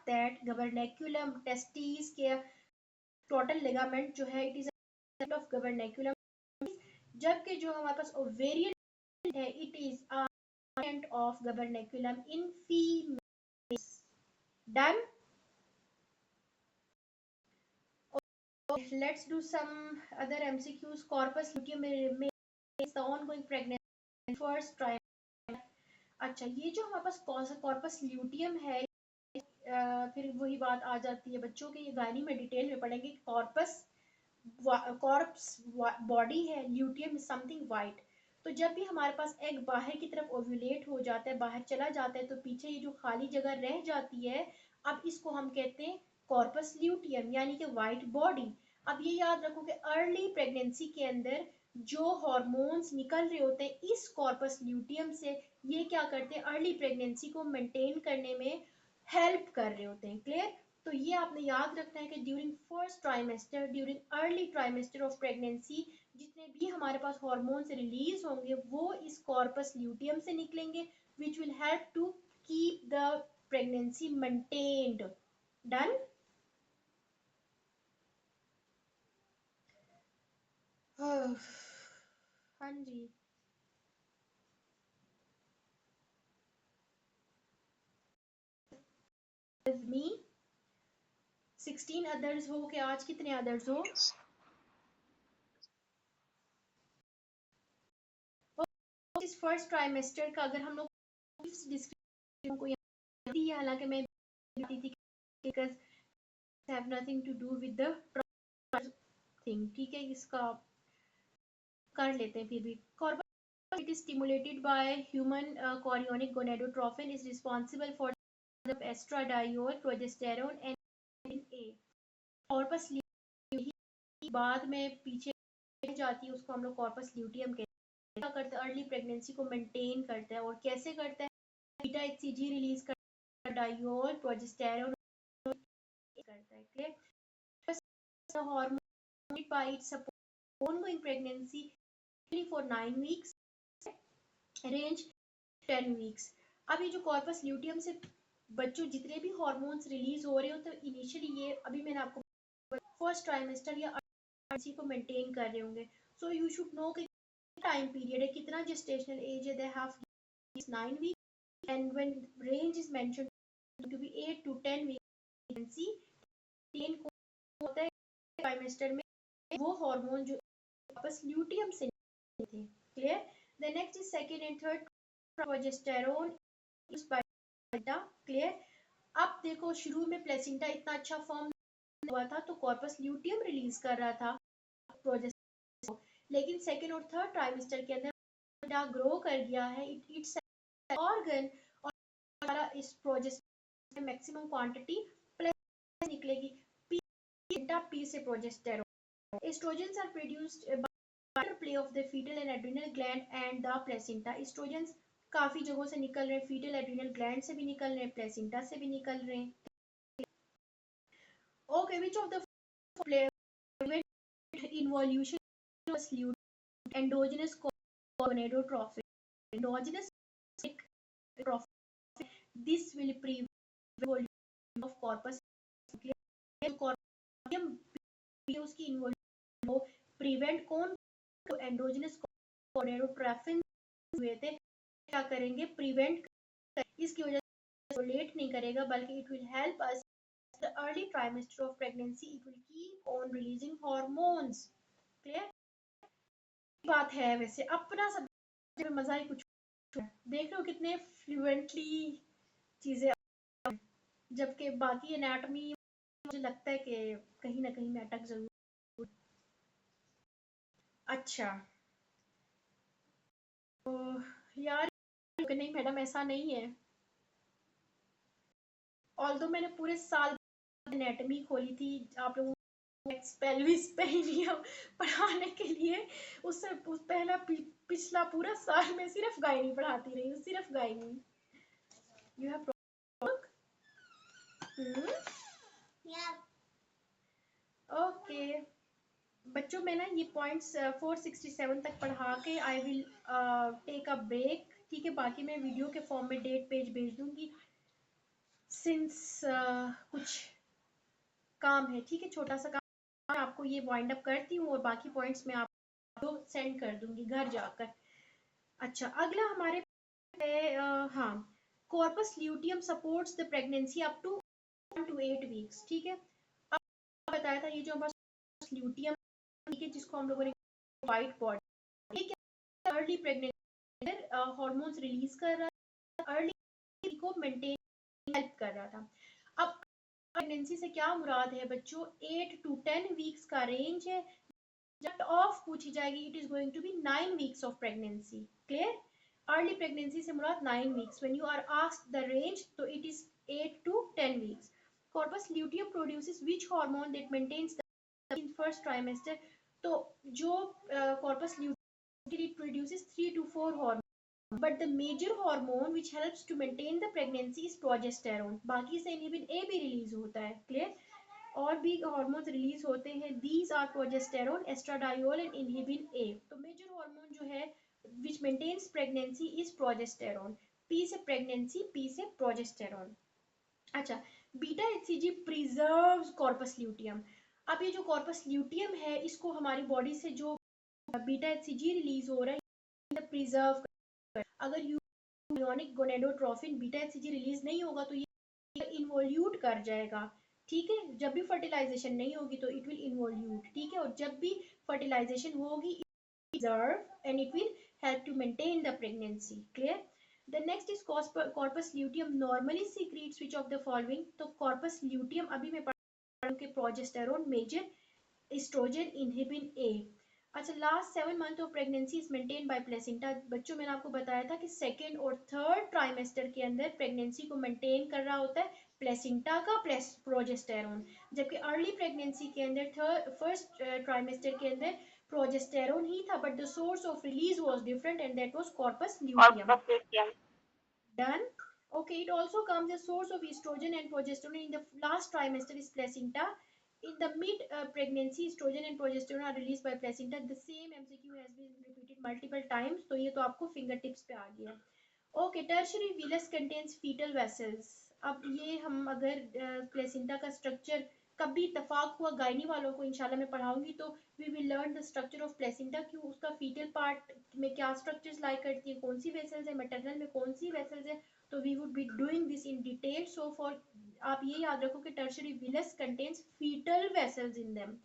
That gubernaculum testis के total ligament जो है इट इज ऑफ गवर्नेकुलम, जबकि जो हमारे पास ओवेरियन है it is of gubernaculum in females. Done. Let's do some other MCQs. Corpus luteum is the ongoing pregnancy first trimester। अच्छा, ये जो हमारे पास कॉर्पस ल्यूटियम है, फिर वही बात आ जाती है बच्चों के, ये गायनी में डिटेल में पढ़ेंगे। कॉर्प्स बॉडी है, ल्यूटियम इज समथिंग वाइट। तो जब भी हमारे पास एग बाहर की तरफ ओव्यूलेट हो जाता है, बाहर चला जाता है, तो पीछे ये जो खाली जगह रह जाती है, अब इसको हम कहते हैं कॉर्पस ल्यूटियम यानी कि वाइट बॉडी। अब ये याद रखो कि अर्ली प्रेगनेंसी के अंदर जो हार्मोन्स निकल रहे होते हैं इस कॉर्पस ल्यूटियम से, ये क्या करते हैं, अर्ली प्रेगनेंसी को मेंटेन करने में हेल्प कर रहे होते हैं। क्लियर। तो ये आपने याद रखना है कि during first trimester, during early trimester of pregnancy, जितने भी हमारे पास हार्मोन्स रिलीज होंगे वो इस कॉर्पस ल्यूटियम से निकलेंगे, which will help to keep the pregnancy maintained. Done. हाँ जी। मी 16 अदर्स हो के आज कितने अदर्स हो? इस फर्स्ट ट्राइमेस्टर का अगर हम लोग डिस्क्रिप्शन को दी, हालांकि मैं थी because have nothing to do with the thing, ठीक है, इसका कर लेते हैं। फिर भी corpus it is stimulated by human chorionic gonadotrophin is responsible for the estradiol progesterone and A। Corpus बाद में पीछे जाती है, उसको हम लोग कॉर्पस ल्यूटियम कहते हैं। क्या करता है, अर्ली प्रेगनेंसी को मेंटेन करता है। और कैसे करता है, बीटा एचसीजी रिलीज करता है, डायोल प्रोजेस्टेरोन करता है। Clear. Hormone by its support ongoing pregnancy for 9 weeks, range 10 weeks। अब ये जो कॉर्पस ल्यूटियम से बच्चों जितने भी हार्मोन्स रिलीज हो रहे हो, तो इनिशियली ये अभी मैंने आपको फर्स्ट ट्राइमेस्टर या इसी को मेंटेन कर रहे होंगे। सो यू शुड नो कि टाइम पीरियड है, कितना जेस्टेशनल एज है, they have 9 week and when range is mentioned to be 8 to 10 week. Ten को होता है ट्राइमेस्टर में वो हार्मोन जो वापस ल्यूटियम से थे। Clear. The next is second and third progesterone used by beta. Clear. अब देखो, शुरू में प्लेसेंटा इतना अच्छा फॉर्म हुआ था तो कॉर्पस ल्यूटियम रिलीज कर रहा था प्रोजेस्टेरोन, लेकिन सेकंड और थर्ड ट्राइमेस्टर के अंदर ग्रो कर गया है, इट्स ऑर्गन, और हमारा इस प्रोजेस्टेरोन में मैक्सिमम क्वांटिटी प्लस निकलेगी बीटा पी से progesterone. Estrogens are produced by interplay of the fetal and adrenal gland and the placenta. Estrogens काफी जगहों से निकल रहे हैं, फीटल एड्रिनल ग्लैंड से भी निकल रहे हैं, प्लेसेंटा से भी निकल रहे हैं। Okay, which of the play involution was endogenous gonadotrophin, endogenous trophin, this will prevent evolution of corpus corpus उसकी involution को prevent कौन, तो endogenous gonadotrophin हुए थे, क्या करेंगे, prevent, इसकी वजह से लेट नहीं करेगा, बल्कि it will help us the early trimester of pregnancy, it will keep on releasing hormones। clear। बात है वैसे अपना सब मजा ही कुछ देख रहे हो, कितने फ्लुएंटली चीजें, जबकि बाकी एनाटॉमी मुझे लगता है कि कहीं ना कहीं मैं अटक जरूर। अच्छा तो यार नहीं मैडम ऐसा नहीं है, ऑल्दो मैंने पूरे साल एनाटॉमी खोली थी आप लोगों पेल्विस पे ही लिया पढ़ाने के लिए, उससे पहला पिछला पूरा साल मैं सिर्फ गायनी पढ़ाती रही हूँ, सिर्फ गायनी। यू हैव ओके बच्चों, मैं ना ये पॉइंट्स 467 तक पढ़ा के I will take a break, ठीक है, बाकी मैं वीडियो के फॉर्म में डेट पेज भेज दूंगी। सिंस कुछ काम है, ठीक है, छोटा सा काम, आपको ये वाइंड अप करती हूँ और बाकी पॉइंट्स मैं आपको सेंड कर दूंगी घर जाकर। अच्छा, अगला हमारे हाँ, corpus luteum supports the pregnancy up to 1 to 8 weeks, ठीक है। अब बताया था ये जो हमारा ल्यूटियम, ठीक है, जिसको हम लोगों ने वाइट बॉडी, ठीक है, अर्ली प्रेगनेंसी हार्मोन्स रिलीज कर रहा था, अर्ली को मेंटेन हेल्प कर रहा था। अब प्रेगनेंसी से क्या मुराद है बच्चों, 8 to 10 वीक्स का रेंज है। जब ऑफ पूछी जाएगी, it is going to be 9 weeks of pregnancy. Clear? Early pregnancy से मुराद 9 weeks. When you are asked the range, तो it is 8 to 10 weeks. Corpus luteum produces which hormone that maintains the in first trimester. तो जो corpus luteum produces 3 to 4 hormone, but the major hormone which helps to maintain the pregnancy is progesterone। बाकी से inhibin A भी release होता है। Clear? और भी hormones release होते हैं, these are progesterone, estradiol and inhibin A. तो मेजर हार्मोन जो है which maintains pregnancy is progesterone. P से प्रेगनेंसी, पी से प्रोजेस्टेरोन। अच्छा, beta HCG preserves corpus luteum. अब ये जो कॉर्पस ल्यूटियम है, इसको हमारी बॉडी से जो बीटा एचसीजी रिलीज हो रहा है प्रिजर्व कर। अगर unique gonadotrophin beta HCG release नहीं होगा तो ये इन्वोल्यूट कर जाएगा, ठीक है। जब भी फर्टिलाइजेशन नहीं होगी तो इट विल इन्वोल्यूट, ठीक है, और जब भी फर्टिलाइजेशन होगी preserve and it will help to maintain the pregnancy। Clear? The next is corpus luteum normally secretes which of the following। तो corpus luteum अभी मैं पढ़ के progesterone, major oestrogen, inhibin A. अच्छा, last 7 month of pregnancy is maintain by placenta. बच्चों, मैंने आपको बताया था कि सेकेंड और थर्ड ट्राइमेस्टर के अंदर प्रेगनेंसी को मेंटेन कर रहा होता है प्लेसेंटा का प्लस प्रोजेस्टेरोन, जबकि अर्ली प्रेगनेंसी के अंदर फर्स्ट ट्राइमेस्टर के अंदर प्रोजेस्टेरोन ही था, but the source of release was different and that was corpus luteum. Done? Okay, it also comes as source of estrogen and progesterone in the last trimester is placenta. In the mid pregnancy, estrogen and progesterone are released by placenta. The same MCQ has been repeated multiple times. तो ये तो आपको finger tips पे आ गया। Okay, tertiary villus contains fetal vessels. अब ये हम अगर प्लेसेंटा का स्ट्रक्चर कभी इतफाक हुआ गायनी वालों को इंशाल्लाह मैं पढ़ाऊंगी तो we will learn the structure of placenta, कि उसका फीटल पार्ट में क्या स्ट्रक्चर्स लाइक करती है, कौन सी वेसल्स है, मैटरनल में कौन सी वेसल्स है। तो we would be doing this in detail. So for आप ये याद रखो कि tertiary villus contains fetal vessels in them.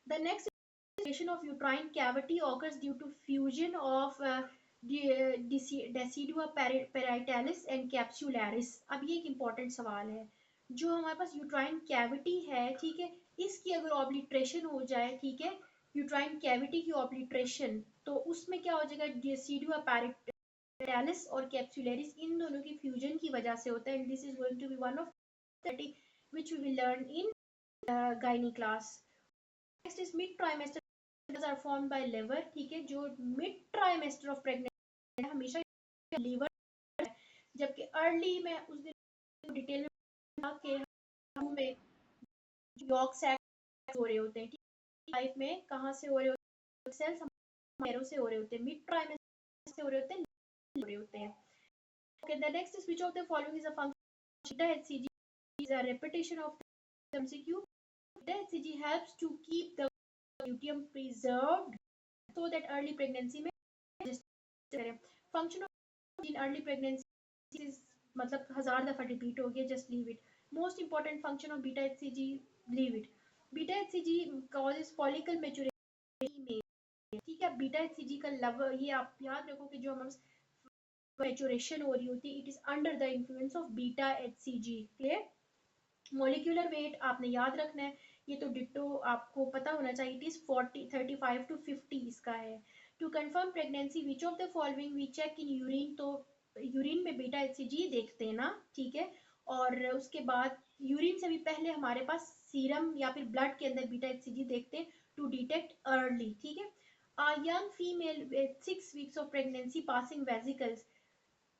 The next formation of uterine cavity occurs due to fusion of decidua parietalis and capsularis। अब ये एक important सवाल है, जो हमारे पास यूट्राइन कैविटी है, ठीक है, इसकी अगर ऑब्लिट्रेशन हो जाए, ठीक है, यूट्राइन कैविटी की ऑब्लिट्रेशन, तो उसमें क्या हो जाएगा, डेसिडुआ पैरेटालिस और कैप्सुलरिस, इन दोनों की फ्यूजन की वजह से होता है। And this is going to be one of which we will learn in gynae class. Next is mid trimester are formed by liver, ठीक है, जो मिड ट्राइमेस्टर ऑफ प्रेगनेंसी हमेशा लीवर, जबकि अर्ली में उस दिन डिटेल में कि हमें यॉर्क सैक हो रहे होते हैं, ठीक, लाइफ में कहाँ से हो रहे होते हैं, सेल्स हमारे से हो रहे होते हैं, मिड ट्राइमेस्टर से हो रहे होते हैं, हो रहे होते हैं। Okay, the next is which of the following is a function beta HCG is a repetition of the MCQ. Beta HCG helps to keep the luteum preserved so that early pregnancy में function of in early pregnancy is मतलब 1000 दफा repeat हो गया, just leave it। most important function of beta hcg, leave it। beta hcg causes follicle maturity में, ठीक है, beta HCG का level ये आप याद रखो कि जो हमारा मैचुरेशन हो रही होती है, it is under the influence of beta HCG. Clear? Molecular weight आपने याद रखना है, ये तो डिट्टो आपको पता होना चाहिए, इट इज 35 to 50 इसका है। To confirm pregnancy which of the following we check in urine, तो यूरिन में बीटा एचसीजी देखते हैं ना, ठीक है, और उसके बाद यूरिन से भी पहले हमारे पास सीरम या फिर ब्लड के अंदर बीटा एचसीजी देखते हैं टू डिटेक्ट अर्ली, ठीक है। Young female 6 weeks of pregnancy passing vesicles,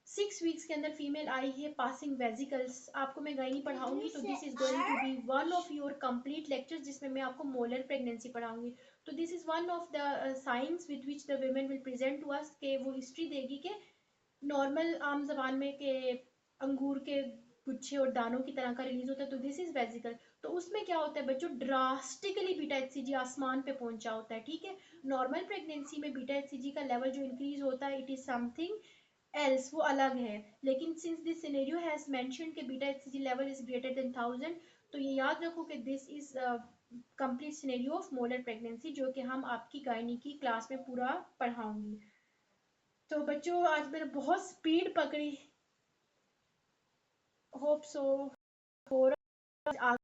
6 weeks के अंदर फीमेल आई है पासिंग वेजिकल्स, आपको मैं गायनी पढ़ाऊंगी, तो this is going to be one of your complete lectures जिसमें मैं आपको मोलर प्रेगनेंसी पढ़ाऊंगी। तो this is one of the signs with which the women will present to us, के वो हिस्ट्री देगी कि नॉर्मल आम जबान में के अंगूर के गुच्छे और दानों की तरह का रिलीज होता है, तो दिस इज वेजिकल। तो उसमें क्या होता है बच्चों, ड्रास्टिकली बीटा एचसीजी आसमान पे पहुंचा होता है, ठीक है। नॉर्मल प्रेगनेंसी में बीटा एचसीजी का लेवल जो इंक्रीज होता है इट इज समथिंग एल्स, वो अलग है। लेकिन since this scenario has mentioned कि beta HCG level is greater than 1000, तो ये याद रखो कि this is complete scenario of molar pregnancy, जो कि हम आपकी गायनी की क्लास में पूरा पढ़ाऊंगी। तो बच्चों आज मैंने बहुत स्पीड पकड़ी, होप सो हो रहा